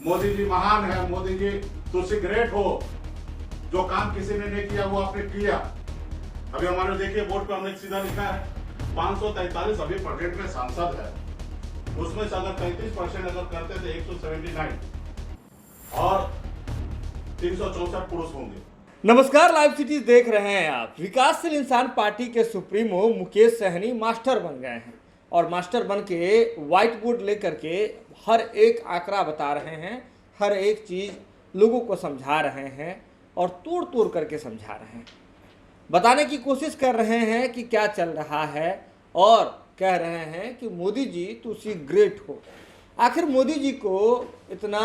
मोदी जी महान है, मोदी जी तुझसे ग्रेट हो, जो काम किसी ने नहीं किया वो आपने किया। अभी हमारे देखिए बोर्ड पर हमने सीधा लिखा है 543 अभी प्रेजेंट में सांसद है, उसमें से अगर 33% अगर करते थे 179 और 364 पुरुष होंगे। नमस्कार, लाइव सिटी देख रहे हैं आप। विकासशील इंसान पार्टी के सुप्रीमो मुकेश सहनी मास्टर बन गए हैं और मास्टर बन के व्हाइट बोर्ड लेकर के हर एक आंकड़ा बता रहे हैं, हर एक चीज़ लोगों को समझा रहे हैं और तोड़ तोड़ करके समझा रहे हैं। बताने की कोशिश कर रहे हैं कि क्या चल रहा है और कह रहे हैं कि मोदी जी तुसी ग्रेट हो। आखिर मोदी जी को इतना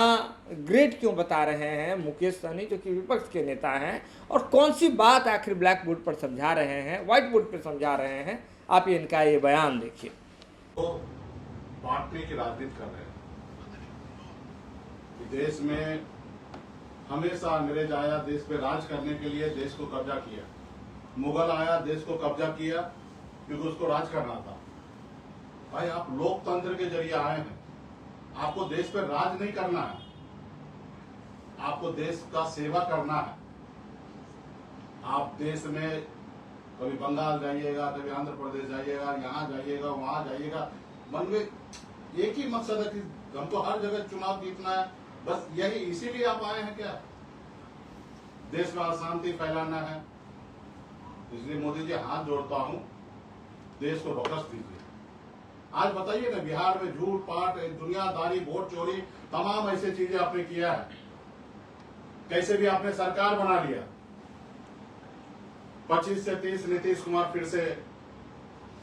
ग्रेट क्यों बता रहे हैं मुकेश सहनी, जो कि विपक्ष के नेता हैं, और कौन सी बात आखिर ब्लैक बोर्ड पर समझा रहे हैं, व्हाइट बोर्ड पर समझा रहे हैं? आप इनका ये बयान देखिए। तो बांटने की राजनीति कर रहे हैं। देश में हमेशा अंग्रेज आया देश पे राज करने के लिए, देश को कब्जा किया। मुगल आया देश को कब्जा किया क्योंकि उसको राज करना था। भाई आप लोकतंत्र के जरिए आए हैं, आपको देश पे राज नहीं करना है, आपको देश का सेवा करना है। आप देश में कभी बंगाल जाइएगा, कभी आंध्र प्रदेश जाइएगा, यहाँ जाइएगा, वहां जाइएगा, मन में एक ही मकसद है कि हमको हर जगह चुनाव जीतना है। बस यही, इसीलिए आप आए हैं क्या? देश में अशांति फैलाना है। इसलिए मोदी जी हाथ जोड़ता हूं, देश को बकस दीजिए। आज बताइए ना, बिहार में झूठ पाट, दुनियादारी, वोट चोरी, तमाम ऐसी चीजें आपने किया है। कैसे भी आपने सरकार बना लिया। 25 से 30 नीतीश कुमार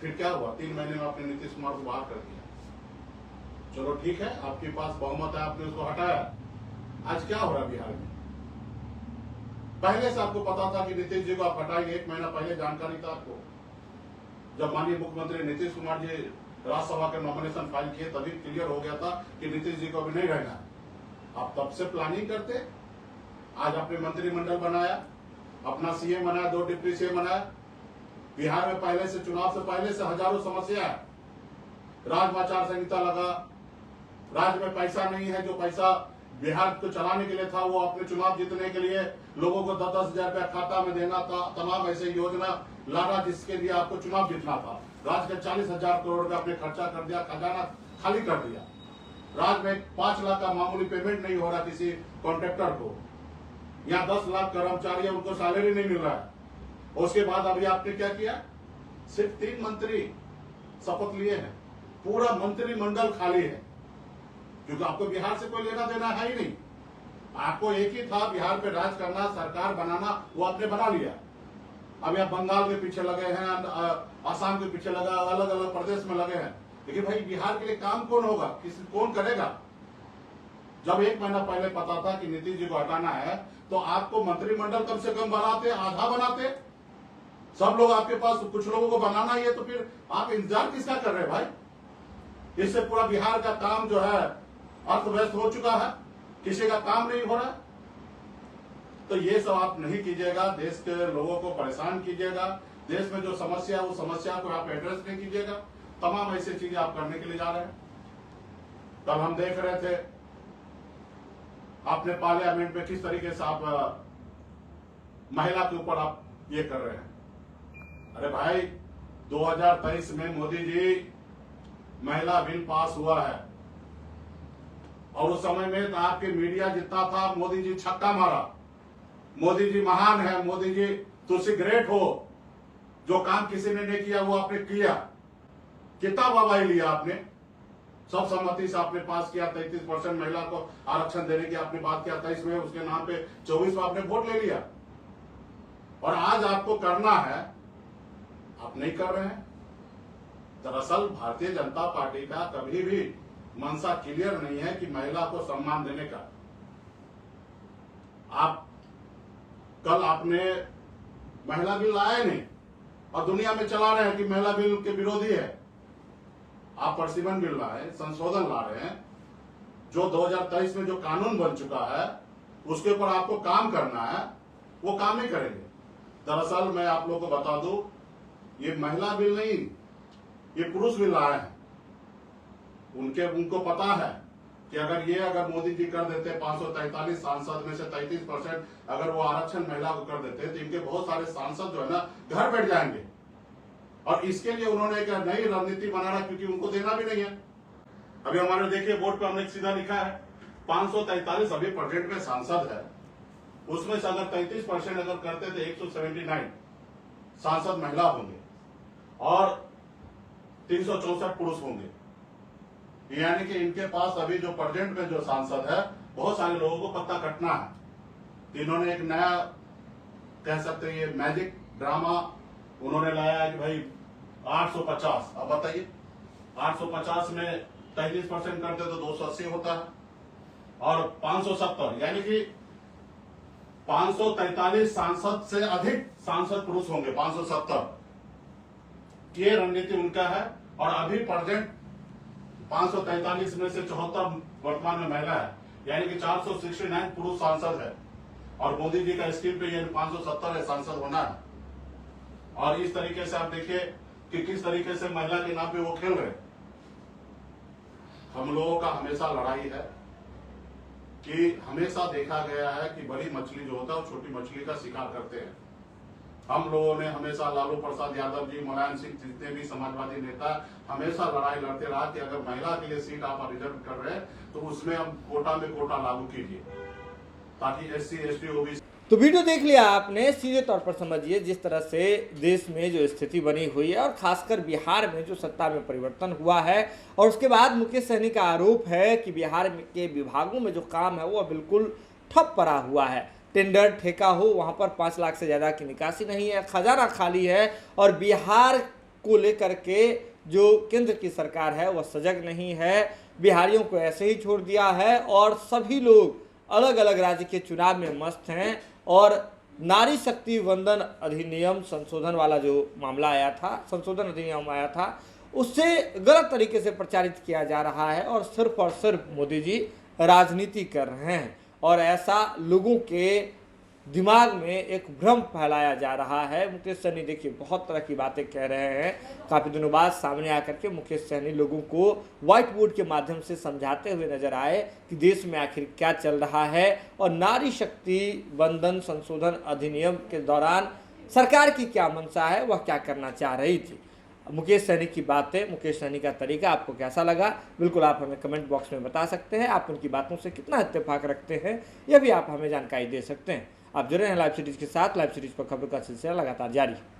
फिर क्या हुआ? 3 महीने में आपने नीतीश कुमार को बाहर कर दिया। चलो ठीक है, आपके पास बहुमत है, आपने उसको हटाया। आज क्या हो रहा है बिहार में? पहले से आपको पता था कि नीतीश जी को आप हटाएंगे, 1 महीना पहले जानकारी था आपको। जब माननीय मुख्यमंत्री नीतीश कुमार जी राज्यसभा के नॉमिनेशन फाइल किए, तभी क्लियर हो गया था कि नीतीश जी को अभी नहीं रहना है। आप तब से प्लानिंग करते। आज आपने मंत्रिमंडल बनाया, अपना सीएम बनाया, 2 डिप्टी सीएम बनाया। बिहार में पहले से, चुनाव से पहले से हजारों समस्या है। राजमाचार संहिता लगा, राज्य में पैसा नहीं है। जो पैसा बिहार को चलाने के लिए था वो अपने चुनाव जीतने के लिए लोगों को 10-10 हजार रुपया खाता में देना था। तमाम ऐसे योजना लाना जिसके लिए आपको चुनाव जीतना था। राज्य के 40,000 करोड़ रुपया आपने खर्चा कर दिया, खजाना खाली कर दिया। राज्य में 5 लाख का मामूली पेमेंट नहीं हो रहा किसी कॉन्ट्रैक्टर को। यहाँ 10 लाख कर्मचारी है, उनको सैलरी नहीं मिल रहा है। उसके बाद अभी आपने क्या किया? सिर्फ 3 मंत्री शपथ लिए हैं, पूरा मंत्रिमंडल खाली है, क्योंकि आपको बिहार से कोई लेना देना है ही नहीं। आपको एक ही था, बिहार पे राज करना, सरकार बनाना, वो आपने बना लिया। अभी आप बंगाल के पीछे लगे हैं, आसाम के पीछे लगा, अलग अलग प्रदेश में लगे हैं। लेकिन भाई बिहार के लिए काम कौन होगा, कौन करेगा? जब 1 महीना पहले पता था कि नीतीश जी को हटाना है, तो आपको मंत्रिमंडल कम से कम बनाते, आधा बनाते। सब लोग आपके पास, कुछ लोगों को बनाना ही है, तो फिर आप इंतजार किसका कर रहे हैं भाई? इससे पूरा बिहार का काम जो है अस्त व्यस्त हो चुका है, किसी का काम नहीं हो रहा। तो ये सब आप नहीं कीजिएगा, देश के लोगों को परेशान कीजिएगा। देश में जो समस्या है, वो समस्या को आप एड्रेस नहीं कीजिएगा। तमाम ऐसी चीजें आप करने के लिए जा रहे हैं। कल हम देख रहे थे आपने पार्लियामेंट में किस तरीके से आप महिला के ऊपर आप ये कर रहे हैं। अरे भाई, 2023 में मोदी जी महिला बिल पास हुआ है और उस समय में तो आपके मीडिया जितना था, मोदी जी छक्का मारा। मोदी जी महान है, मोदी जी तुसी ग्रेट हो, जो काम किसी ने नहीं किया वो आपने किया। कितना वाहवाही लिया आपने, सब सम्मति से आपने पास किया। 33% महिला को आरक्षण देने की आपने बात किया 23 में, उसके नाम पे 24 में आपने वोट ले लिया। और आज आपको करना है, आप नहीं कर रहे हैं। दरअसल भारतीय जनता पार्टी का कभी भी मनसा क्लियर नहीं है कि महिला को सम्मान देने का। आप कल आपने महिला बिल लाए नहीं और दुनिया में चला रहे हैं कि महिला बिल के विरोधी है। आप प्रसिमन बिल लाए, संशोधन ला रहे हैं। जो 2023 में जो कानून बन चुका है उसके ऊपर आपको काम करना है, वो काम नहीं करेंगे। दरअसल मैं आप लोगों को बता दूं, ये महिला बिल नहीं, ये पुरुष बिल लाए हैं। उनको पता है कि अगर मोदी जी कर देते 543 सांसद में से 33% अगर वो आरक्षण महिला को कर देते तो इनके बहुत सारे सांसद जो है ना घर बैठ जाएंगे। और इसके लिए उन्होंने एक नई रणनीति बनाना, क्योंकि उनको देना भी नहीं है। अभी हमारे देखिए बोर्ड पर हमने सीधा लिखा है 543 अभी प्रेजेंट में सांसद है, उसमें से अगर 33% अगर करते तो 179 सांसद महिला होंगे और 364 पुरुष होंगे। यानी कि इनके पास अभी जो प्रेजेंट में जो सांसद है बहुत सारे लोगों को पत्ता कटना है। तो इन्होंने एक नया कह सकते हैं ये मैजिक ड्रामा उन्होंने लाया है कि भाई 850, अब बताइए 850 में 33% करते तो 280 होता है और 570 यानी कि 543 सांसद से अधिक सांसद पुरुष होंगे 570। ये रणनीति उनका है। और अभी प्रेजेंट 543 में से 74 वर्तमान में महिला है, यानी कि 469 पुरुष सांसद है। और मोदी जी का स्कीम पे ये 570 सांसद होना है। और इस तरीके से आप देखिए कि किस तरीके से महिला के नाम पे वो खेल रहे। हम लोगों का हमेशा लड़ाई है कि हमेशा देखा गया है कि बड़ी मछली जो होता है वो छोटी मछली का शिकार करते हैं। हम लोगों ने हमेशा लालू प्रसाद यादव जी, मुलायम सिंह, जितने भी समाजवादी नेता हमेशा लड़ाई लड़ते रहा कि अगर महिला के लिए सीट आप रिजर्व कर रहे हैं तो उसमें हम कोटा में कोटा लागू कीजिए ताकि SC ST OBC। तो वीडियो देख लिया आपने, सीधे तौर पर समझिए जिस तरह से देश में जो स्थिति बनी हुई है और खासकर बिहार में जो सत्ता में परिवर्तन हुआ है। और उसके बाद मुकेश सहनी का आरोप है कि बिहार के विभागों में जो काम है वो बिल्कुल ठप पड़ा हुआ है। टेंडर ठेका हो वहाँ पर 5 लाख से ज़्यादा की निकासी नहीं है, खजाना खाली है। और बिहार को लेकर के जो केंद्र की सरकार है वह सजग नहीं है, बिहारियों को ऐसे ही छोड़ दिया है। और सभी लोग अलग अलग राज्य के चुनाव में मस्त हैं। और नारी शक्ति वंदन अधिनियम संशोधन वाला जो मामला आया था, संशोधन अधिनियम आया था, उससे गलत तरीके से प्रचारित किया जा रहा है और सिर्फ मोदी जी राजनीति कर रहे हैं। और ऐसा लोगों के दिमाग में एक भ्रम फैलाया जा रहा है। मुकेश सहनी देखिए बहुत तरह की बातें कह रहे हैं। काफ़ी दिनों बाद सामने आकर के मुकेश सहनी लोगों को व्हाइट बोर्ड के माध्यम से समझाते हुए नजर आए कि देश में आखिर क्या चल रहा है। और नारी शक्ति वंदन संशोधन अधिनियम के दौरान सरकार की क्या मंशा है, वह क्या करना चाह रही थी। मुकेश सहनी की बातें, मुकेश सहनी का तरीका आपको कैसा लगा, बिल्कुल आप हमें कमेंट बॉक्स में बता सकते हैं। आप उनकी बातों से कितना इत्तेफाक रखते हैं यह भी आप हमें जानकारी दे सकते हैं। आप जुड़े हैं लाइव सीरीज के साथ। लाइव सीरीज पर खबरों का सिलसिला लगातार जारी है।